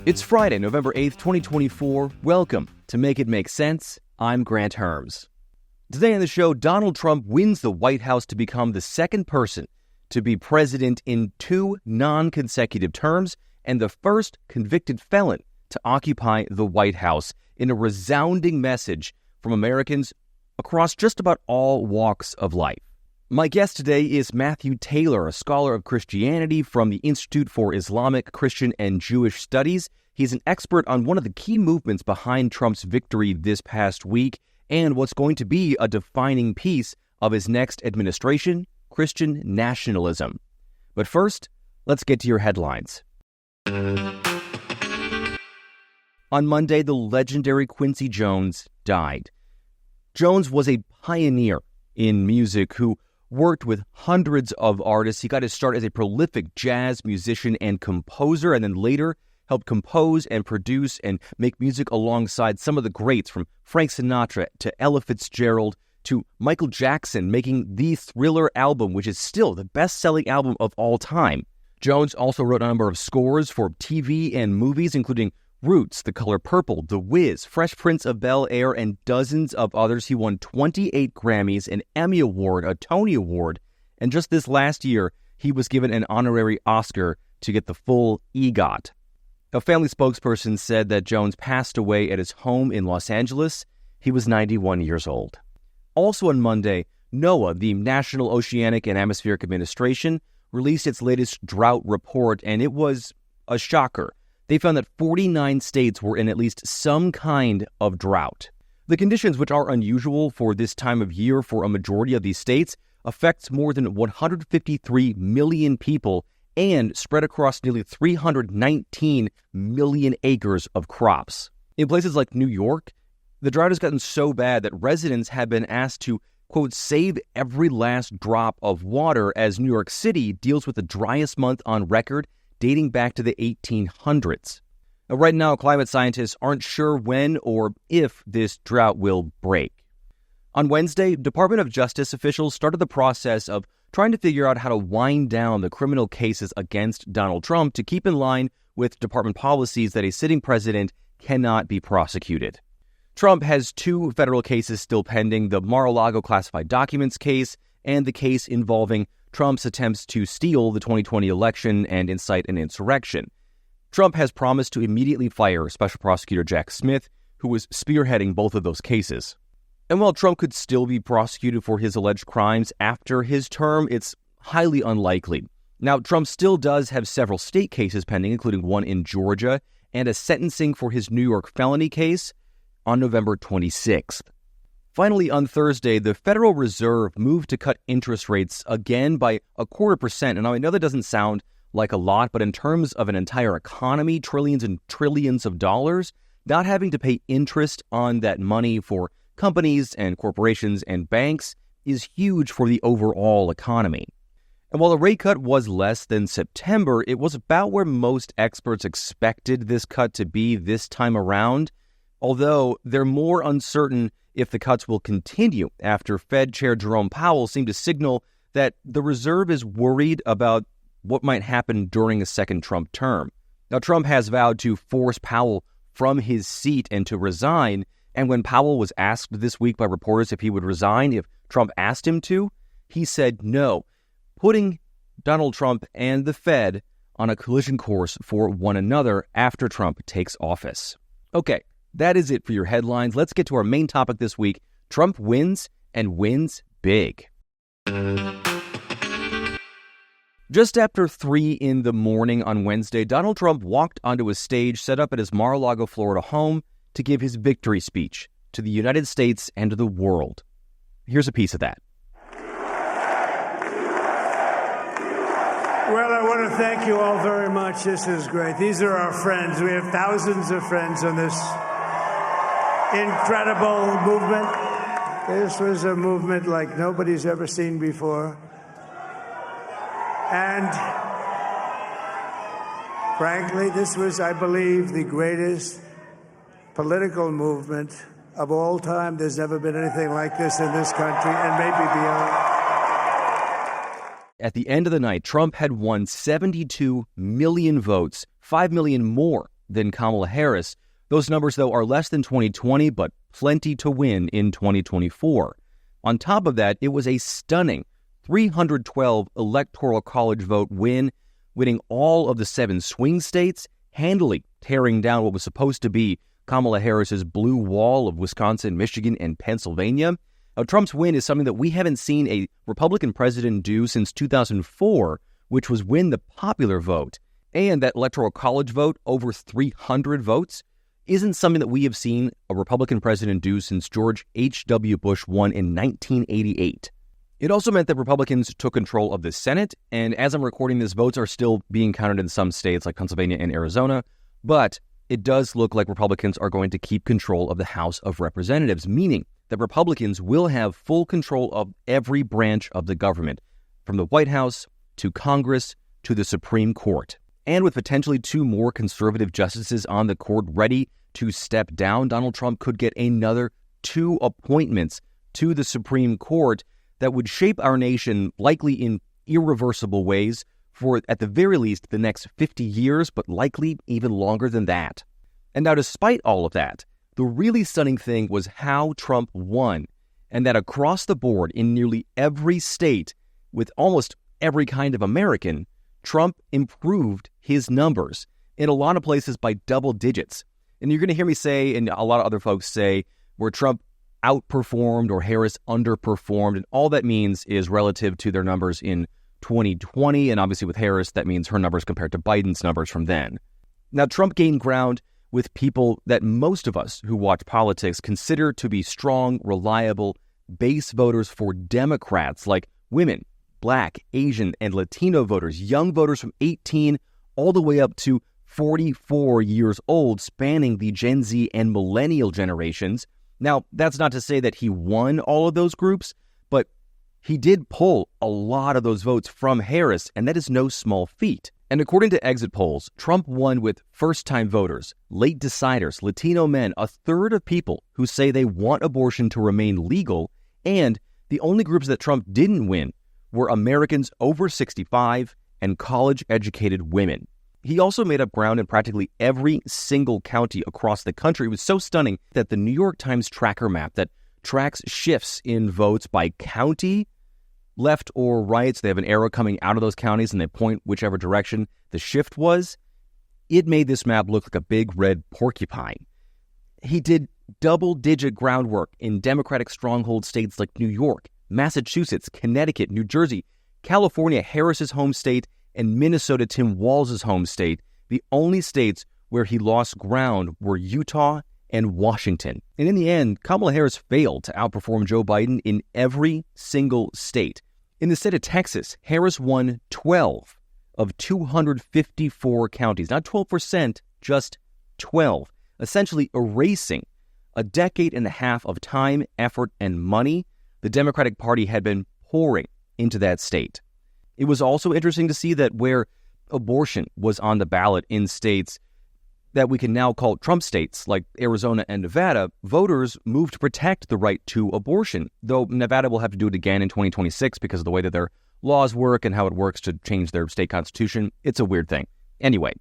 It's Friday, November 8th, 2024. Welcome to Make It Make Sense. I'm Grant Herms. Today on the show, Donald Trump wins the White House to become the second person to be president in 2 non-consecutive terms and the first convicted felon to occupy the White House in a resounding message from Americans across just about all walks of life. My guest today is Matthew Taylor, a scholar of Christianity from the Institute for Islamic, Christian, and Jewish Studies. He's an expert on one of the key movements behind Trump's victory this past week and what's going to be a defining piece of his next administration, Christian nationalism. But first, let's get to your headlines. On Monday, the legendary Quincy Jones died. Jones was a pioneer in music who worked with hundreds of artists. He got his start as a prolific jazz musician and composer, and then later helped compose and produce and make music alongside some of the greats, from Frank Sinatra to Ella Fitzgerald to Michael Jackson, making the Thriller album, which is still the best-selling album of all time. Jones also wrote a number of scores for TV and movies, including Roots, The Color Purple, The Wiz, Fresh Prince of Bel-Air, and dozens of others. He won 28 Grammys, an Emmy Award, a Tony Award, and just this last year, he was given an honorary Oscar to get the full EGOT. A family spokesperson said that Jones passed away at his home in Los Angeles. He was 91 years old. Also on Monday, NOAA, the National Oceanic and Atmospheric Administration, released its latest drought report, and it was a shocker. They found that 49 states were in at least some kind of drought. The conditions, which are unusual for this time of year for a majority of these states, affects more than 153 million people and spread across nearly 319 million acres of crops. In places like New York, the drought has gotten so bad that residents have been asked to, quote, save every last drop of water as New York City deals with the driest month on record dating back to the 1800s. Now, right now, climate scientists aren't sure when or if this drought will break. On Wednesday, Department of Justice officials started the process of trying to figure out how to wind down the criminal cases against Donald Trump to keep in line with department policies that a sitting president cannot be prosecuted. Trump has 2 federal cases still pending, the Mar-a-Lago classified documents case and the case involving Trump's attempts to steal the 2020 election and incite an insurrection. Trump has promised to immediately fire Special Prosecutor Jack Smith, who was spearheading both of those cases. And while Trump could still be prosecuted for his alleged crimes after his term, it's highly unlikely. Now, Trump still does have several state cases pending, including one in Georgia, and a sentencing for his New York felony case on November 26th. Finally, on Thursday, the Federal Reserve moved to cut interest rates again by 0.25%. And now I know that doesn't sound like a lot, but in terms of an entire economy, trillions and trillions of dollars, not having to pay interest on that money for companies and corporations and banks is huge for the overall economy. And while the rate cut was less than September, it was about where most experts expected this cut to be this time around, although they're more uncertain if the cuts will continue after Fed Chair Jerome Powell seemed to signal that the Reserve is worried about what might happen during a second Trump term. Now, Trump has vowed to force Powell from his seat and to resign, and when Powell was asked this week by reporters if he would resign if Trump asked him to, he said no, putting Donald Trump and the Fed on a collision course for one another after Trump takes office. Okay. That is it for your headlines. Let's get to our main topic this week. Trump wins and wins big. Just after 3 in the morning on Wednesday, Donald Trump walked onto a stage set up at his Mar-a-Lago, Florida home to give his victory speech to the United States and to the world. Here's a piece of that. Well, I want to thank you all very much. This is great. These are our friends. We have thousands of friends on this incredible movement. This was a movement like nobody's ever seen before. And frankly, this was, I believe, the greatest political movement of all time. There's never been anything like this in this country and maybe beyond. At the end of the night, Trump had won 72 million votes, 5 million more than Kamala Harris. Those numbers, though, are less than 2020, but plenty to win in 2024. On top of that, it was a stunning 312 Electoral College vote win, winning all of the 7 swing states, handily tearing down what was supposed to be Kamala Harris's blue wall of Wisconsin, Michigan, and Pennsylvania. Now, Trump's win is something that we haven't seen a Republican president do since 2004, which was win the popular vote. And that Electoral College vote, over 300 votes, isn't something that we have seen a Republican president do since George H.W. Bush won in 1988. It also meant that Republicans took control of the Senate, and as I'm recording this, votes are still being counted in some states like Pennsylvania and Arizona, but it does look like Republicans are going to keep control of the House of Representatives, meaning that Republicans will have full control of every branch of the government, from the White House to Congress to the Supreme Court. And with potentially 2 more conservative justices on the court ready to step down, Donald Trump could get another 2 appointments to the Supreme Court that would shape our nation likely in irreversible ways for, at the very least, the next 50 years, but likely even longer than that. And now, despite all of that, the really stunning thing was how Trump won, and that across the board in nearly every state, with almost every kind of American, Trump improved his numbers, in a lot of places by double digits. And you're going to hear me say, and a lot of other folks say, where Trump outperformed or Harris underperformed, and all that means is relative to their numbers in 2020, and obviously with Harris, that means her numbers compared to Biden's numbers from then. Now, Trump gained ground with people that most of us who watch politics consider to be strong, reliable base voters for Democrats, like women, Black, Asian, and Latino voters, young voters from 18 all the way up to 44 years old, spanning the Gen Z and millennial generations. Now, that's not to say that he won all of those groups, but he did pull a lot of those votes from Harris, and that is no small feat. And according to exit polls, Trump won with first-time voters, late deciders, Latino men, a third of people who say they want abortion to remain legal, and the only groups that Trump didn't win were Americans over 65 and college-educated women. He also made up ground in practically every single county across the country. It was so stunning that the New York Times tracker map that tracks shifts in votes by county, left or right, so they have an arrow coming out of those counties and they point whichever direction the shift was, it made this map look like a big red porcupine. He did double-digit groundwork in Democratic stronghold states like New York, Massachusetts, Connecticut, New Jersey, California, Harris's home state, and Minnesota, Tim Walz's home state. The only states where he lost ground were Utah and Washington. And in the end, Kamala Harris failed to outperform Joe Biden in every single state. In the state of Texas, Harris won 12 of 254 counties. Not 12%, just 12. Essentially erasing a decade and a half of time, effort, and money the Democratic Party had been pouring into that state. It was also interesting to see that where abortion was on the ballot in states that we can now call Trump states, like Arizona and Nevada, voters moved to protect the right to abortion, though Nevada will have to do it again in 2026 because of the way that their laws work and how it works to change their state constitution. It's a weird thing. Anyway,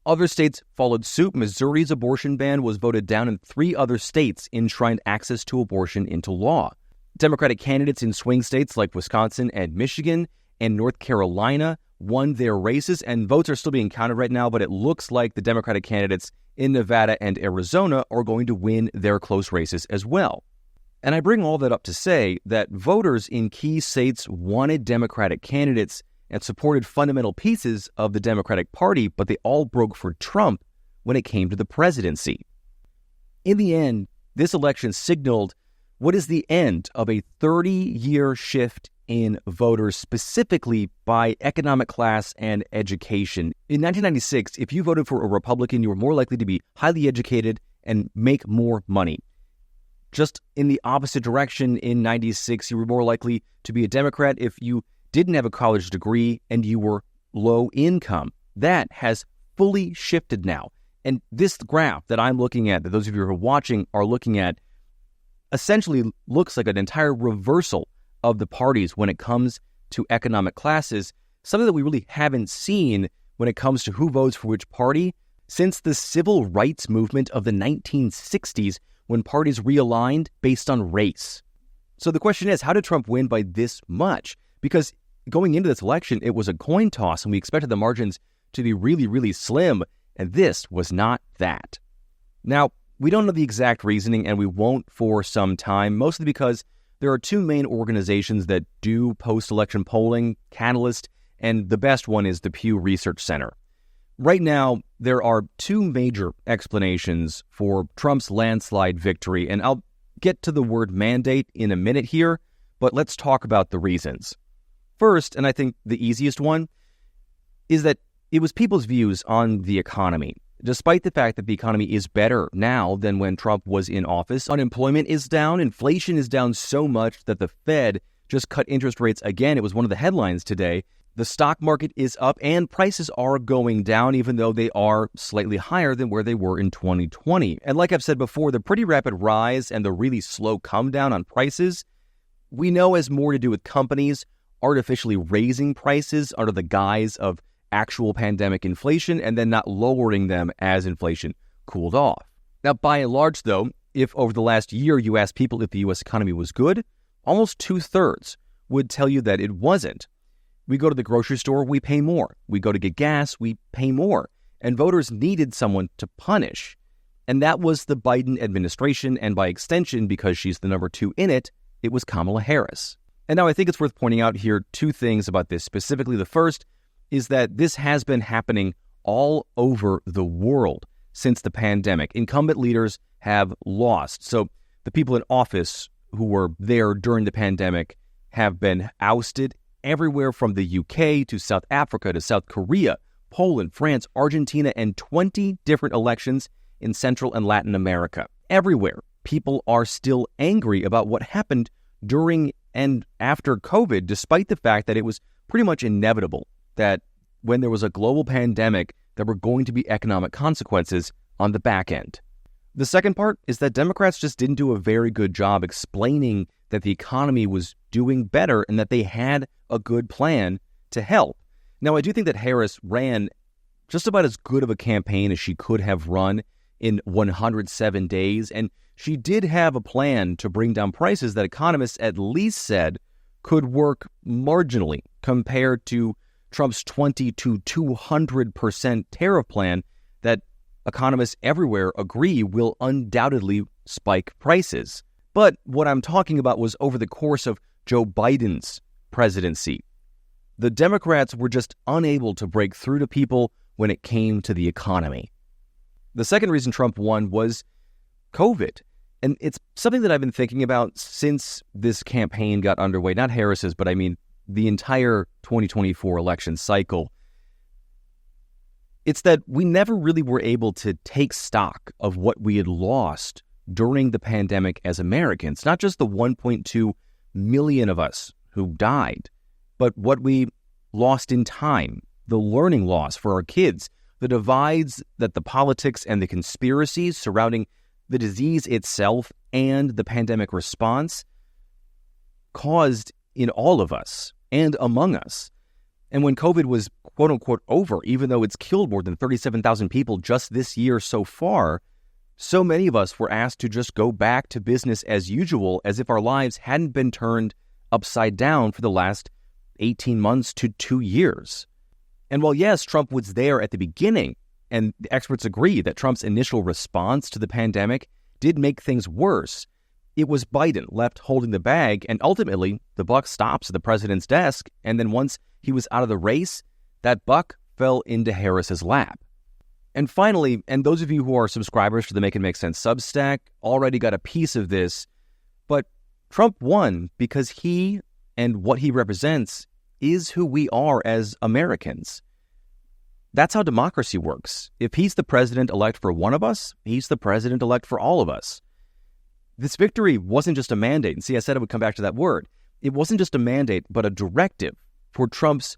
other states followed suit. Missouri's abortion ban was voted down, and 3 other states enshrined access to abortion into law. Democratic candidates in swing states like Wisconsin and Michigan and North Carolina won their races, and votes are still being counted right now, but it looks like the Democratic candidates in Nevada and Arizona are going to win their close races as well. And I bring all that up to say that voters in key states wanted Democratic candidates and supported fundamental pieces of the Democratic Party, but they all broke for Trump when it came to the presidency. In the end, this election signaled what is the end of a 30-year shift in voters, specifically by economic class and education. In 1996, if you voted for a Republican, you were more likely to be highly educated and make more money. Just in the opposite direction, in 96, you were more likely to be a Democrat if you didn't have a college degree and you were low income. That has fully shifted now. And this graph that I'm looking at, that those of you who are watching are looking at, essentially looks like an entire reversal of the parties when it comes to economic classes, something that we really haven't seen when it comes to who votes for which party since the civil rights movement of the 1960s when parties realigned based on race. So the question is, how did Trump win by this much? Because going into this election, it was a coin toss, and we expected the margins to be really, really slim, and this was not that. Now, we don't know the exact reasoning, and we won't for some time, mostly because there are two main organizations that do post-election polling, Catalyst, and the best one is the Pew Research Center. Right now, there are two major explanations for Trump's landslide victory, and I'll get to the word mandate in a minute here, but let's talk about the reasons. First, and I think the easiest one, is that it was people's views on the economy. Despite the fact that the economy is better now than when Trump was in office, unemployment is down, inflation is down so much that the Fed just cut interest rates again. It was one of the headlines today. The stock market is up and prices are going down, even though they are slightly higher than where they were in 2020. And like I've said before, the pretty rapid rise and the really slow come down on prices, we know has more to do with companies artificially raising prices under the guise of actual pandemic inflation and then not lowering them as inflation cooled off. Now, by and large, though, if over the last year you asked people if the U.S. economy was good, almost 2/3 would tell you that it wasn't. We go to the grocery store, we pay more. We go to get gas, we pay more. And voters needed someone to punish. And that was the Biden administration, and by extension, because she's the number 2 in it, it was Kamala Harris. And now I think it's worth pointing out here two things about this specifically. The first is that this has been happening all over the world since the pandemic. Incumbent leaders have lost. So the people in office who were there during the pandemic have been ousted everywhere from the UK to South Africa to South Korea, Poland, France, Argentina, and 20 different elections in Central and Latin America. Everywhere, people are still angry about what happened during and after COVID, despite the fact that it was pretty much inevitable that when there was a global pandemic, there were going to be economic consequences on the back end. The second part is that Democrats just didn't do a very good job explaining that the economy was doing better and that they had a good plan to help. Now, I do think that Harris ran just about as good of a campaign as she could have run in 107 days, and she did have a plan to bring down prices that economists at least said could work marginally compared to Trump's 20 to 200% tariff plan that economists everywhere agree will undoubtedly spike prices. But what I'm talking about was over the course of Joe Biden's presidency. The Democrats were just unable to break through to people when it came to the economy. The second reason Trump won was COVID. And it's something that I've been thinking about since this campaign got underway. Not Harris's, but I mean the entire 2024 election cycle. It's that we never really were able to take stock of what we had lost during the pandemic as Americans. Not just the 1.2 million of us who died, but what we lost in time, the learning loss for our kids, the divides that the politics and the conspiracies surrounding the disease itself and the pandemic response caused in all of us and among us. And when COVID was quote-unquote over, even though it's killed more than 37,000 people just this year so far, so many of us were asked to just go back to business as usual, as if our lives hadn't been turned upside down for the last 18 months to 2 years. And while yes, Trump was there at the beginning, and the experts agree that Trump's initial response to the pandemic did make things worse, it was Biden left holding the bag, and ultimately the buck stops at the president's desk, and then once he was out of the race, that buck fell into Harris's lap. And finally, and those of you who are subscribers to the Make It Make Sense Substack already got a piece of this, but Trump won because he and what he represents is who we are as Americans. That's how democracy works. If he's the president-elect for one of us, he's the president-elect for all of us. This victory wasn't just a mandate. And see, I said I would come back to that word. It wasn't just a mandate, but a directive for Trump's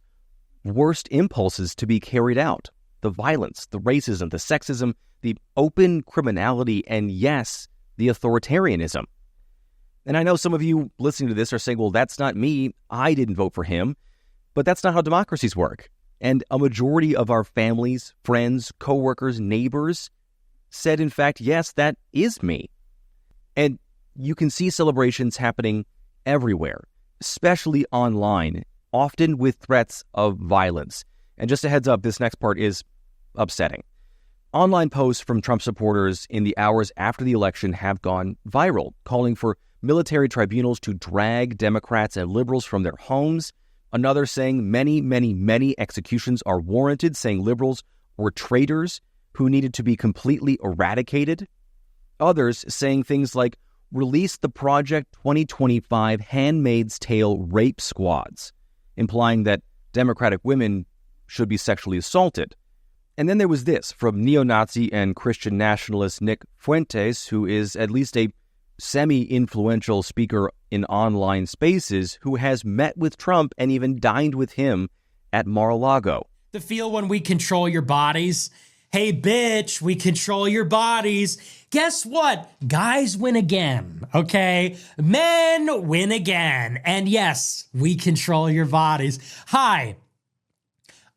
worst impulses to be carried out. The violence, the racism, the sexism, the open criminality, and yes, the authoritarianism. And I know some of you listening to this are saying, well, that's not me. I didn't vote for him. But that's not how democracies work. And a majority of our families, friends, coworkers, neighbors said, in fact, yes, that is me. And you can see celebrations happening everywhere, especially online, often with threats of violence. And just a heads up, this next part is upsetting. Online posts from Trump supporters in the hours after the election have gone viral, calling for military tribunals to drag Democrats and liberals from their homes. Another saying many, many, many executions are warranted, saying liberals were traitors who needed to be completely eradicated. Others saying things like, release the Project 2025 Handmaid's Tale rape squads, implying that Democratic women should be sexually assaulted. And then there was this from neo-Nazi and Christian nationalist Nick Fuentes, who is at least a semi-influential speaker in online spaces, who has met with Trump and even dined with him at Mar-a-Lago. The feel when we control your bodies. Hey, bitch, we control your bodies. Guess what? Guys win again, okay? Men win again. And yes, we control your bodies. Hi,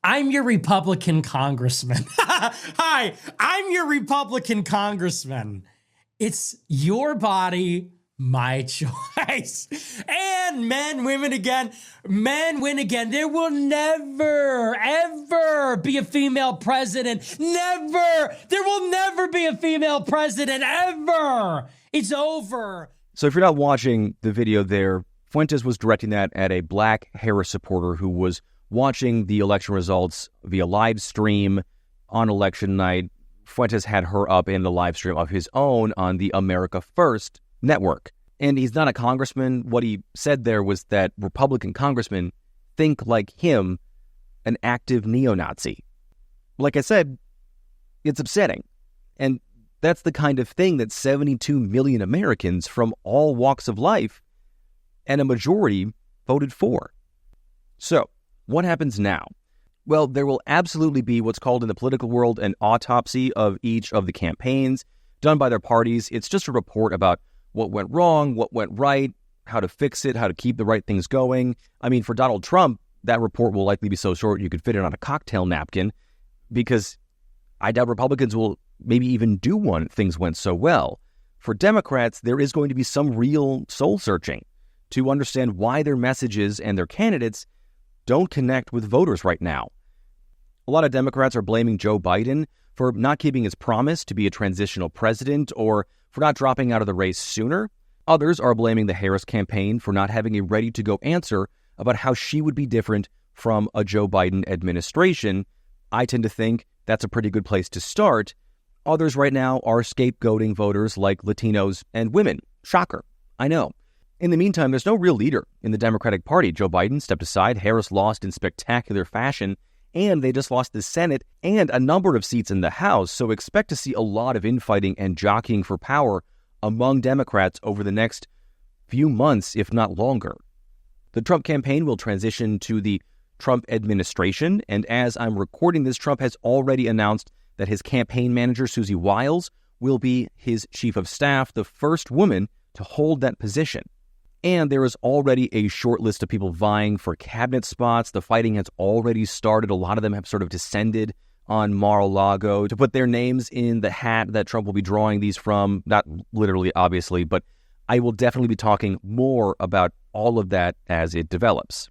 I'm your Republican congressman. Hi, I'm your Republican congressman. It's your body, my choice. And men, women again. Men win again. There will never, ever be a female president. Never. There will never be a female president, ever. It's over. So if you're not watching the video there, Fuentes was directing that at a Black Harris supporter who was watching the election results via live stream on election night. Fuentes had her up in the live stream of his own on the America First network. And he's not a congressman. What he said there was that Republican congressmen think like him, an active neo-Nazi. Like I said, it's upsetting. And that's the kind of thing that 72 million Americans from all walks of life and a majority voted for. So, what happens now? Well, there will absolutely be what's called in the political world an autopsy of each of the campaigns done by their parties. It's just a report about what went wrong, what went right, how to fix it, how to keep the right things going. I mean, for Donald Trump, that report will likely be so short you could fit it on a cocktail napkin, because I doubt Republicans will maybe even do one if things went so well. For Democrats, there is going to be some real soul searching to understand why their messages and their candidates don't connect with voters right now. A lot of Democrats are blaming Joe Biden for not keeping his promise to be a transitional president or for not dropping out of the race sooner. Others are blaming the Harris campaign for not having a ready-to-go answer about how she would be different from a Joe Biden administration. I tend to think that's a pretty good place to start. Others right now are scapegoating voters like Latinos and women. Shocker, I know. In the meantime, there's no real leader in the Democratic Party. Joe Biden stepped aside, Harris lost in spectacular fashion, and they just lost the Senate and a number of seats in the House, so expect to see a lot of infighting and jockeying for power among Democrats over the next few months, if not longer. The Trump campaign will transition to the Trump administration, and as I'm recording this, Trump has already announced that his campaign manager, Susie Wiles, will be his chief of staff, the first woman to hold that position. And there is already a short list of people vying for cabinet spots. The fighting has already started. A lot of them have sort of descended on Mar-a-Lago to put their names in the hat that Trump will be drawing these from. Not literally, obviously, but I will definitely be talking more about all of that as it develops.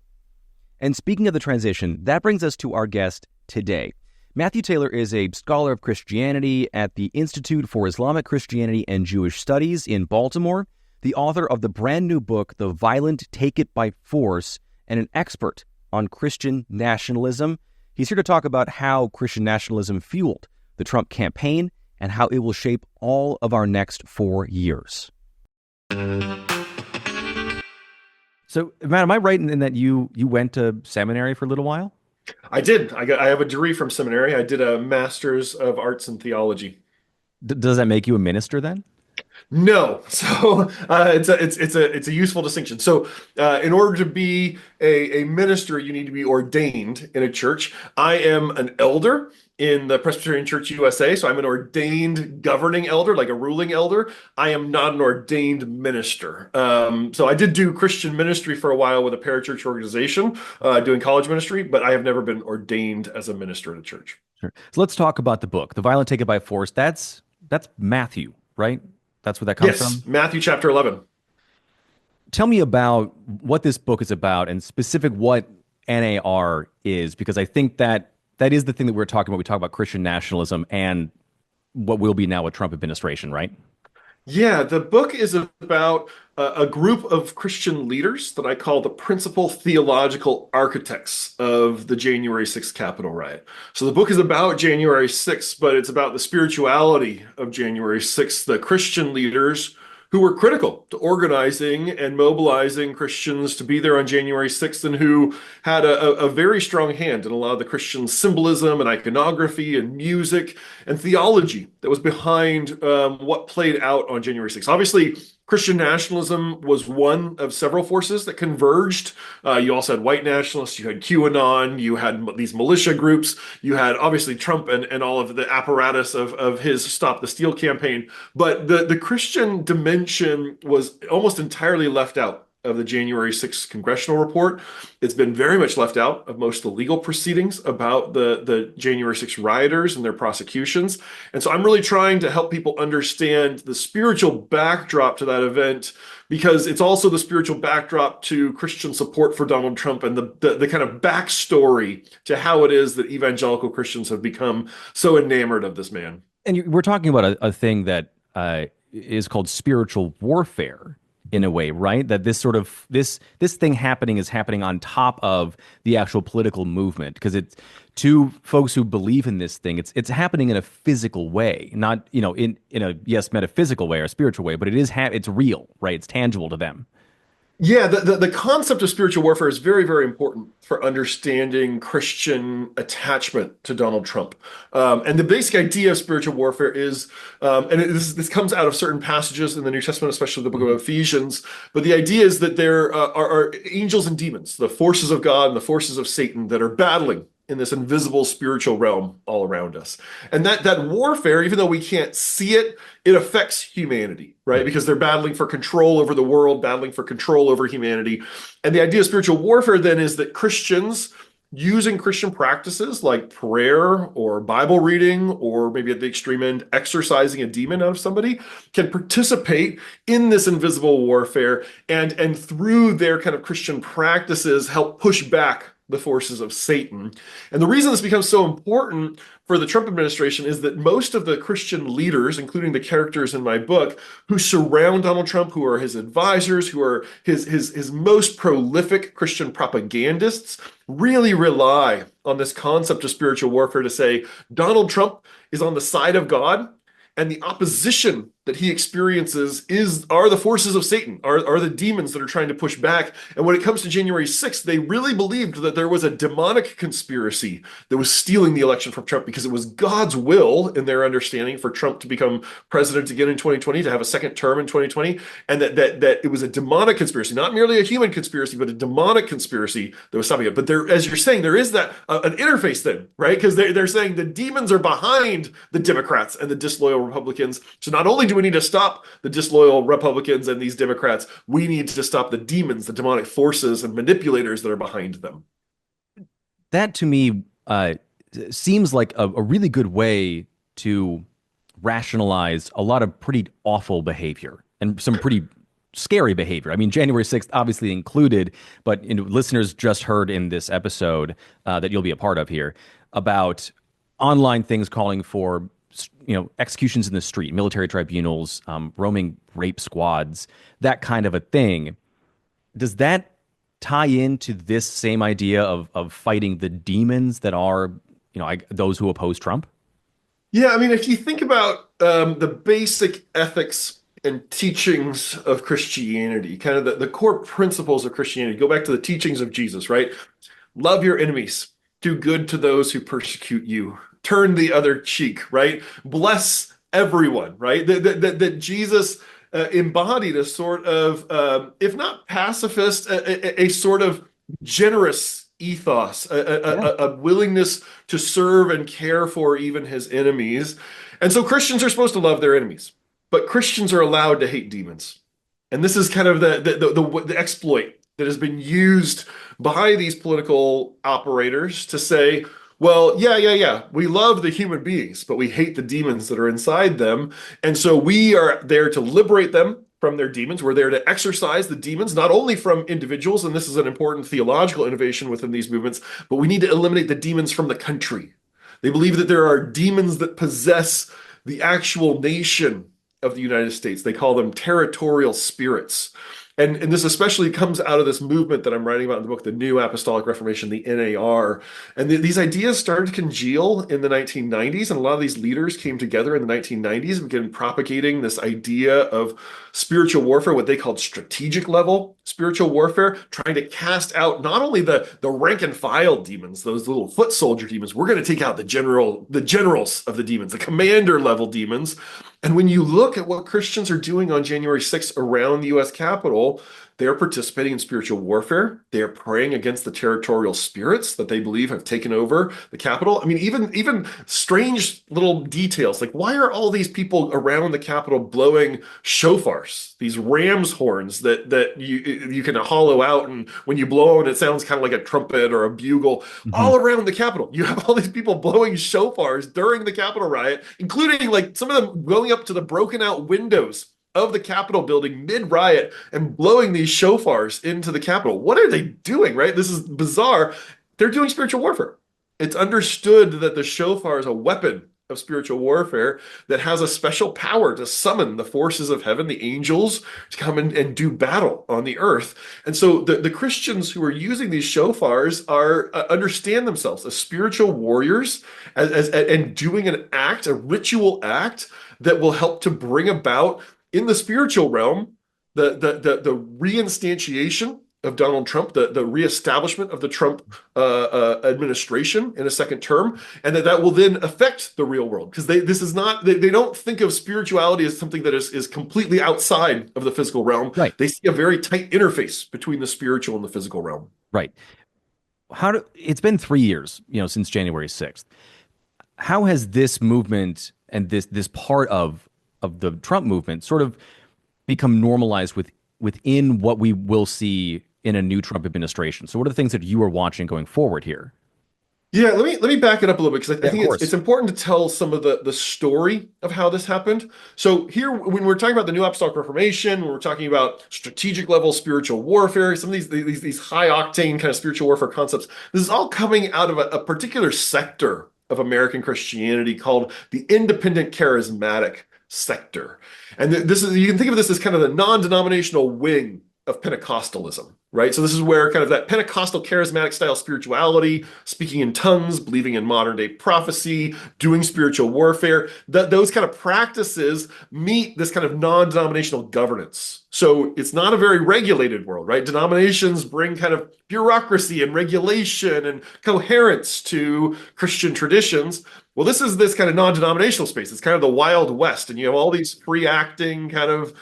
And speaking of the transition, that brings us to our guest today. Matthew Taylor is a scholar of Christianity at the Institute for Islamic Christianity and Jewish Studies in Baltimore, the author of the brand new book, The Violent Take It by Force, and an expert on Christian nationalism. He's here to talk about how Christian nationalism fueled the Trump campaign and how it will shape all of our next 4 years. So, Matt, am I right in that you went to seminary for a little while? I did. I have a degree from seminary. I did a master's of arts and theology. Does that make you a minister then? No. So it's a useful distinction. So in order to be a minister, you need to be ordained in a church. I am an elder in the Presbyterian Church USA. So I'm an ordained governing elder, like a ruling elder. I am not an ordained minister. So I did do Christian ministry for a while with a parachurch organization, doing college ministry, but I have never been ordained as a minister at a church. Sure. So let's talk about the book, The Violent Take It by Force. That's Matthew, right? That's where that comes Yes, from? Matthew chapter 11. Tell me about what this book is about and specific what NAR is, because I think that is the thing that we're talking about. We talk about Christian nationalism and what will be now a Trump administration, right? Yeah, the book is about a group of Christian leaders that I call the principal theological architects of the January 6th Capitol riot. So the book is about January 6th, but it's about the spirituality of January 6th, the Christian leaders who were critical to organizing and mobilizing Christians to be there on January 6th, and who had a very strong hand in a lot of the Christian symbolism and iconography and music and theology that was behind what played out on January 6th. Obviously, Christian nationalism was one of several forces that converged. You also had white nationalists, you had QAnon, you had these militia groups, you had obviously Trump and all of the apparatus of his Stop the Steal campaign. But the Christian dimension was almost entirely left out of the January 6th congressional report. It's been very much left out of most of the legal proceedings about the January 6th rioters and their prosecutions. And so I'm really trying to help people understand the spiritual backdrop to that event, because it's also the spiritual backdrop to Christian support for Donald Trump and the kind of backstory to how it is that evangelical Christians have become so enamored of this man. And we're talking about a thing that is called spiritual warfare, in a way, right? That this sort of this thing is happening on top of the actual political movement, because it's to folks who believe in this thing, it's happening in a physical way, not in a metaphysical way or a spiritual way, but it's real, right? It's tangible to them. Yeah, the concept of spiritual warfare is very, very important for understanding Christian attachment to Donald Trump. And the basic idea of spiritual warfare is, this comes out of certain passages in the New Testament, especially the book of Ephesians, but the idea is that there are angels and demons, the forces of God and the forces of Satan, that are battling in this invisible spiritual realm all around us. And that warfare, even though we can't see it, it affects humanity, right? Because they're battling for control over the world, battling for control over humanity. And the idea of spiritual warfare then is that Christians, using Christian practices like prayer or Bible reading, or maybe at the extreme end, exorcising a demon out of somebody, can participate in this invisible warfare, and through their kind of Christian practices help push back the forces of Satan. And the reason this becomes so important for the Trump administration is that most of the Christian leaders, including the characters in my book, who surround Donald Trump, who are his advisors, who are his most prolific Christian propagandists, really rely on this concept of spiritual warfare to say Donald Trump is on the side of God, and the opposition that he experiences are the forces of Satan, are the demons that are trying to push back. And when it comes to January 6th, they really believed that there was a demonic conspiracy that was stealing the election from Trump, because it was God's will, in their understanding, for Trump to become president again in 2020, to have a second term in 2020, and that it was a demonic conspiracy, not merely a human conspiracy, but a demonic conspiracy that was stopping it. But there, as you're saying, there is that an interface then, right? Because they're saying the demons are behind the Democrats and the disloyal Republicans. So not only do we need to stop the disloyal Republicans and these Democrats, we need to stop the demons, the demonic forces and manipulators that are behind them. That to me seems like a really good way to rationalize a lot of pretty awful behavior and some pretty scary behavior. I mean, January 6th obviously included, but listeners just heard in this episode that you'll be a part of here about online things calling for executions in the street, military tribunals, roaming rape squads, that kind of a thing. Does that tie into this same idea of fighting the demons that are, those who oppose Trump? Yeah, I mean, if you think about the basic ethics and teachings of Christianity, kind of the core principles of Christianity, go back to the teachings of Jesus, right? Love your enemies, do good to those who persecute you, turn the other cheek, right? Bless everyone, right? That Jesus embodied a sort of, if not pacifist, a sort of generous ethos, Yeah. a willingness to serve and care for even his enemies. And so Christians are supposed to love their enemies, but Christians are allowed to hate demons. And this is kind of the exploit that has been used by these political operators to say, well, yeah, we love the human beings, but we hate the demons that are inside them. And so we are there to liberate them from their demons. We're there to exorcise the demons, not only from individuals, and this is an important theological innovation within these movements, but we need to eliminate the demons from the country. They believe that there are demons that possess the actual nation of the United States. They call them territorial spirits. And this especially comes out of this movement that I'm writing about in the book, The New Apostolic Reformation, the NAR. And these ideas started to congeal in the 1990s, and a lot of these leaders came together in the 1990s and began propagating this idea of spiritual warfare, what they called strategic level spiritual warfare, trying to cast out not only the rank and file demons, those little foot soldier demons. We're going to take out the generals of the demons, the commander level demons. And when you look at what Christians are doing on January 6th around the US Capitol, they're participating in spiritual warfare. They are praying against the territorial spirits that they believe have taken over the Capitol. I mean, even strange little details, like why are all these people around the Capitol blowing shofars, these ram's horns that you can hollow out, and when you blow it, it sounds kind of like a trumpet or a bugle. All around the Capitol, you have all these people blowing shofars during the Capitol riot, including like some of them going up to the broken out windows of the Capitol building mid-riot and blowing these shofars into the Capitol. What are they doing, right? This is bizarre. They're doing spiritual warfare. It's understood that the shofar is a weapon of spiritual warfare that has a special power to summon the forces of heaven, the angels, to come and do battle on the earth. And so the Christians who are using these shofars are understand themselves as spiritual warriors and doing an act, a ritual act that will help to bring about in the spiritual realm, the reinstantiation of Donald Trump, the reestablishment of the Trump administration in a second term, and that will then affect the real world, because they don't think of spirituality as something that is completely outside of the physical realm. Right. They see a very tight interface between the spiritual and the physical realm. Right. It's been 3 years, since January 6th. How has this movement and this part of the Trump movement sort of become normalized within what we will see in a new Trump administration? So what are the things that you are watching going forward here? Yeah, let me back it up a little bit, because I think course. it's important to tell some of the story of how this happened. So here, when we're talking about the New Apostolic Reformation, when we're talking about strategic level spiritual warfare, some of these high octane kind of spiritual warfare concepts, this is all coming out of a particular sector of American Christianity called the independent charismatic sector. And you can think of this as kind of the non-denominational wing of Pentecostalism, right? So this is where kind of that Pentecostal charismatic style spirituality, speaking in tongues, believing in modern day prophecy, doing spiritual warfare, those kind of practices meet this kind of non-denominational governance. So it's not a very regulated world, right? Denominations bring kind of bureaucracy and regulation and coherence to Christian traditions. Well, this is this kind of non-denominational space. It's kind of the Wild West, and you have all these free-acting kind of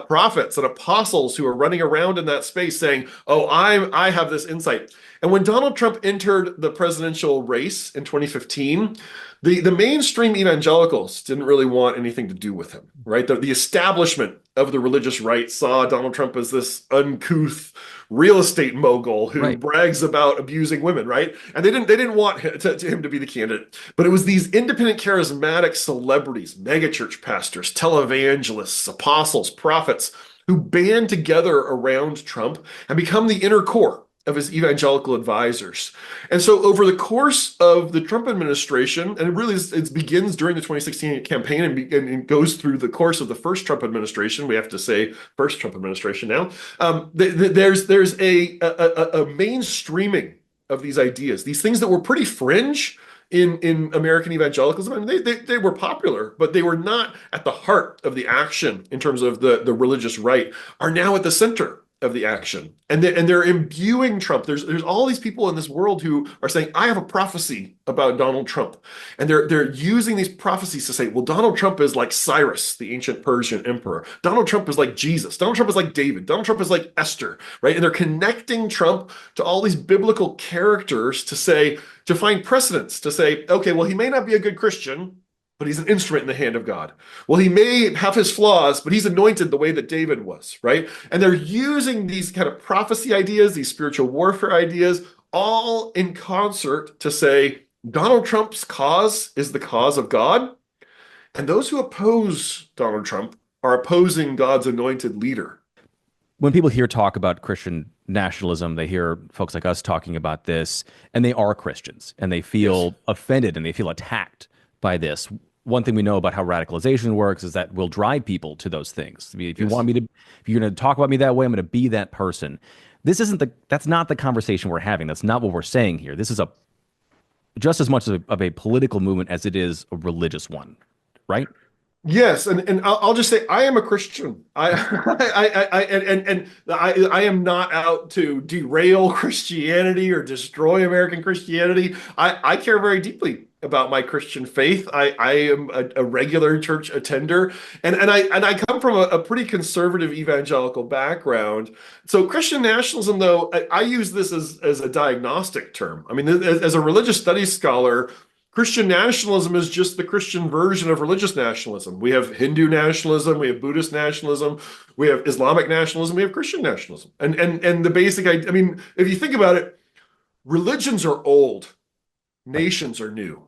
prophets and apostles who are running around in that space saying, "Oh, I have this insight." And when Donald Trump entered the presidential race in 2015, the mainstream evangelicals didn't really want anything to do with him, right? The establishment of the religious right saw Donald Trump as this uncouth real estate mogul who brags about abusing women, right? And they didn't want him to be the candidate. But it was these independent charismatic celebrities, megachurch pastors, televangelists, apostles, prophets, who band together around Trump and become the inner core of his evangelical advisors. And so over the course of the Trump administration, and it begins during the 2016 campaign and goes through the course of the first Trump administration, we have to say first Trump administration now, there's a mainstreaming of these ideas, these things that were pretty fringe in American evangelicalism. I mean, they were popular, but they were not at the heart of the action in terms of the religious right, are now at the center of the action. And they're imbuing Trump. There's all these people in this world who are saying, I have a prophecy about Donald Trump. And they're using these prophecies to say, well, Donald Trump is like Cyrus, the ancient Persian emperor. Donald Trump is like Jesus. Donald Trump is like David. Donald Trump is like Esther, right? And they're connecting Trump to all these biblical characters to find precedents, to say, okay, well, he may not be a good Christian, but he's an instrument in the hand of God. Well, he may have his flaws, but he's anointed the way that David was, right? And they're using these kind of prophecy ideas, these spiritual warfare ideas, all in concert to say Donald Trump's cause is the cause of God. And those who oppose Donald Trump are opposing God's anointed leader. When people hear talk about Christian nationalism, they hear folks like us talking about this, and they are Christians, and they feel offended and they feel attacked by this. One thing we know about how radicalization works is that we'll drive people to those things. I mean, if you're going to talk about me that way, I'm going to be that person. That's not the conversation we're having. That's not what we're saying here. This is just as much of a political movement as it is a religious one, right? Yes, and I'll just say I am a Christian. I am not out to derail Christianity or destroy American Christianity. I care very deeply about my Christian faith. I am a regular church attender, and I come from a pretty conservative evangelical background. So Christian nationalism, though, I use this as a diagnostic term. I mean, as a religious studies scholar, Christian nationalism is just the Christian version of religious nationalism. We have Hindu nationalism, we have Buddhist nationalism, we have Islamic nationalism, we have Christian nationalism. And the basic, I mean, if you think about it, religions are old, nations are new.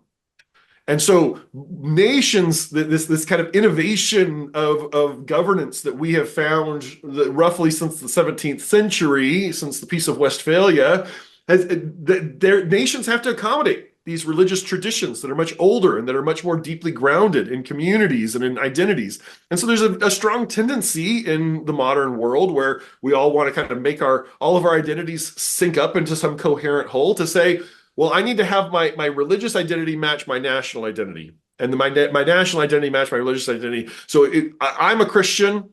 And so nations, this kind of innovation of governance that we have found roughly since the 17th century, since the Peace of Westphalia, their nations have to accommodate these religious traditions that are much older and that are much more deeply grounded in communities and in identities. And so there's a strong tendency in the modern world where we all want to kind of make all of our identities sync up into some coherent whole to say, well, I need to have my religious identity match my national identity, and my national identity match my religious identity. So I'm a Christian,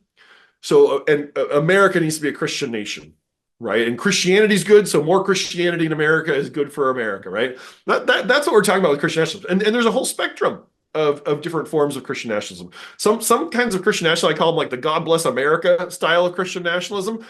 and America needs to be a Christian nation. Right. And Christianity is good. So more Christianity in America is good for America. Right. That's what we're talking about with Christian nationalism. And there's a whole spectrum of different forms of Christian nationalism. Some kinds of Christian nationalism, I call them like the God bless America style of Christian nationalism.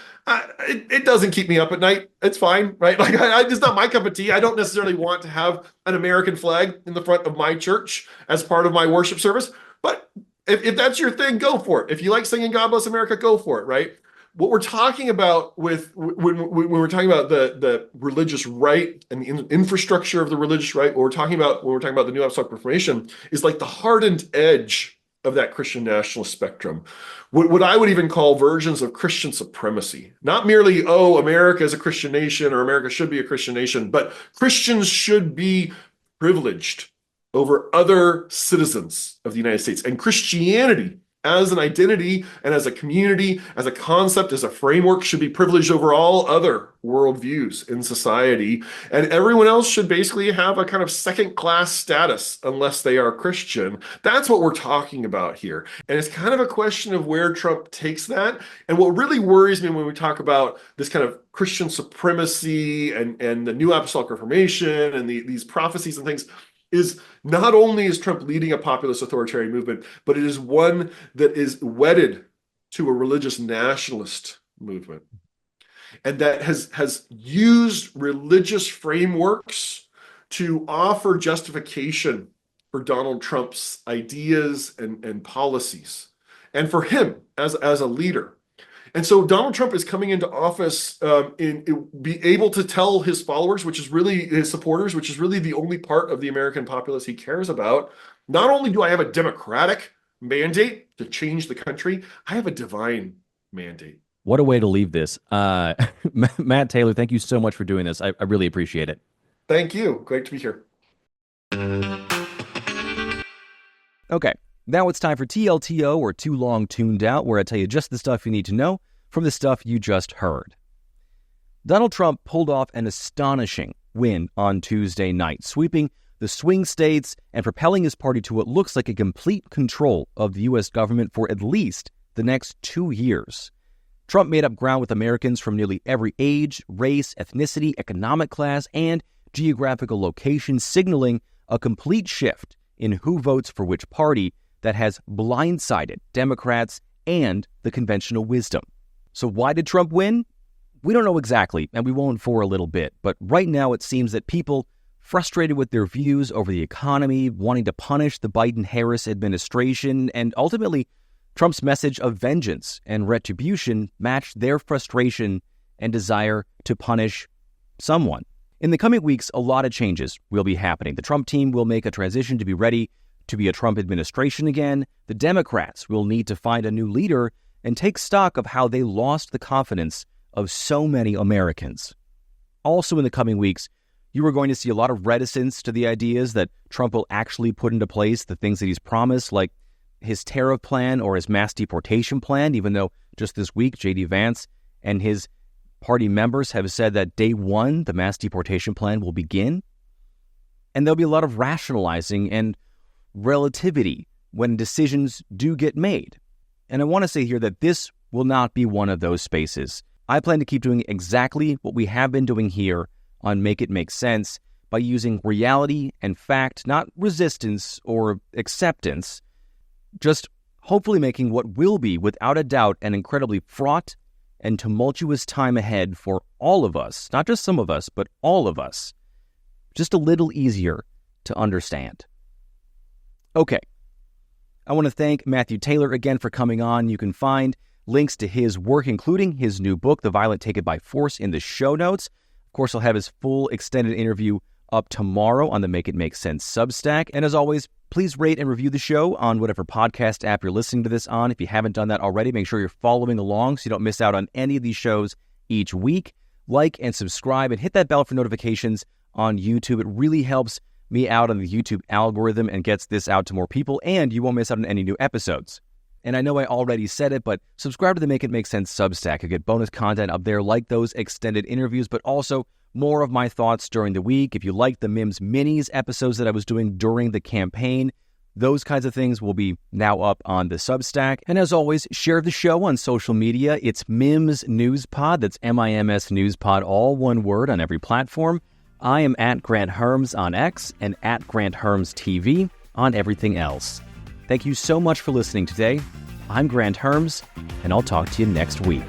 It doesn't keep me up at night. It's fine. Right. Like it's not my cup of tea. I don't necessarily want to have an American flag in the front of my church as part of my worship service. But if that's your thing, go for it. If you like singing God bless America, go for it. Right. What we're talking about when we're talking about the religious right and the infrastructure of the religious right, what we're talking about when we're talking about the New Apostolic Reformation is like the hardened edge of that Christian nationalist spectrum. What I would even call versions of Christian supremacy. Not merely, America is a Christian nation or America should be a Christian nation, but Christians should be privileged over other citizens of the United States. And Christianity as an identity and as a community, as a concept, as a framework, should be privileged over all other worldviews in society. And everyone else should basically have a kind of second-class status unless they are Christian. That's what we're talking about here. And it's kind of a question of where Trump takes that. And what really worries me when we talk about this kind of Christian supremacy and the New Apostolic Reformation and these prophecies and things is not only is Trump leading a populist authoritarian movement, but it is one that is wedded to a religious nationalist movement. And that has used religious frameworks to offer justification for Donald Trump's ideas and policies, and for him as a leader. And so Donald Trump is coming into office be able to tell his followers, which is really his supporters, which is really the only part of the American populace he cares about. Not only do I have a democratic mandate to change the country, I have a divine mandate. What a way to leave this. Matt Taylor, thank you so much for doing this. I really appreciate it. Thank you. Great to be here. Okay. Now it's time for TLTO, or Too Long Tuned Out, where I tell you just the stuff you need to know from the stuff you just heard. Donald Trump pulled off an astonishing win on Tuesday night, sweeping the swing states and propelling his party to what looks like a complete control of the U.S. government for at least the next 2 years. Trump made up ground with Americans from nearly every age, race, ethnicity, economic class, and geographical location, signaling a complete shift in who votes for which party that has blindsided Democrats and the conventional wisdom. So why did Trump win? We don't know exactly, and we won't for a little bit. But right now it seems that people frustrated with their views over the economy, wanting to punish the Biden-Harris administration, and ultimately Trump's message of vengeance and retribution matched their frustration and desire to punish someone. In the coming weeks, a lot of changes will be happening. The Trump team will make a transition to be ready to be a Trump administration again. The Democrats will need to find a new leader and take stock of how they lost the confidence of so many Americans. Also in the coming weeks, you are going to see a lot of reticence to the ideas that Trump will actually put into place the things that he's promised, like his tariff plan or his mass deportation plan, even though just this week, J.D. Vance and his party members have said that day one, the mass deportation plan will begin. And there'll be a lot of rationalizing and relativity when decisions do get made. And I want to say here that this will not be one of those spaces. I plan to keep doing exactly what we have been doing here on Make It Make Sense by using reality and fact, not resistance or acceptance, just hopefully making what will be, without a doubt, an incredibly fraught and tumultuous time ahead for all of us, not just some of us, but all of us, just a little easier to understand. Okay, I want to thank Matthew Taylor again for coming on. You can find links to his work, including his new book, The Violent Take It by Force, in the show notes. Of course, I'll have his full extended interview up tomorrow on the Make It Make Sense Substack. And as always, please rate and review the show on whatever podcast app you're listening to this on. If you haven't done that already, make sure you're following along so you don't miss out on any of these shows each week. Like and subscribe and hit that bell for notifications on YouTube. It really helps me out on the YouTube algorithm and gets this out to more people, and you won't miss out on any new episodes. And I know I already said it, but subscribe to the Make It Make Sense Substack. You get bonus content up there like those extended interviews, but also more of my thoughts during the week. If you like the Mims Minis episodes that I was doing during the campaign, those kinds of things will be now up on the Substack. And as always, share the show on social media. It's Mims News Pod. That's MIMS News Pod, all one word on every platform. I am at Grant Herms on X and at Grant Herms TV on everything else. Thank you so much for listening today. I'm Grant Herms, and I'll talk to you next week.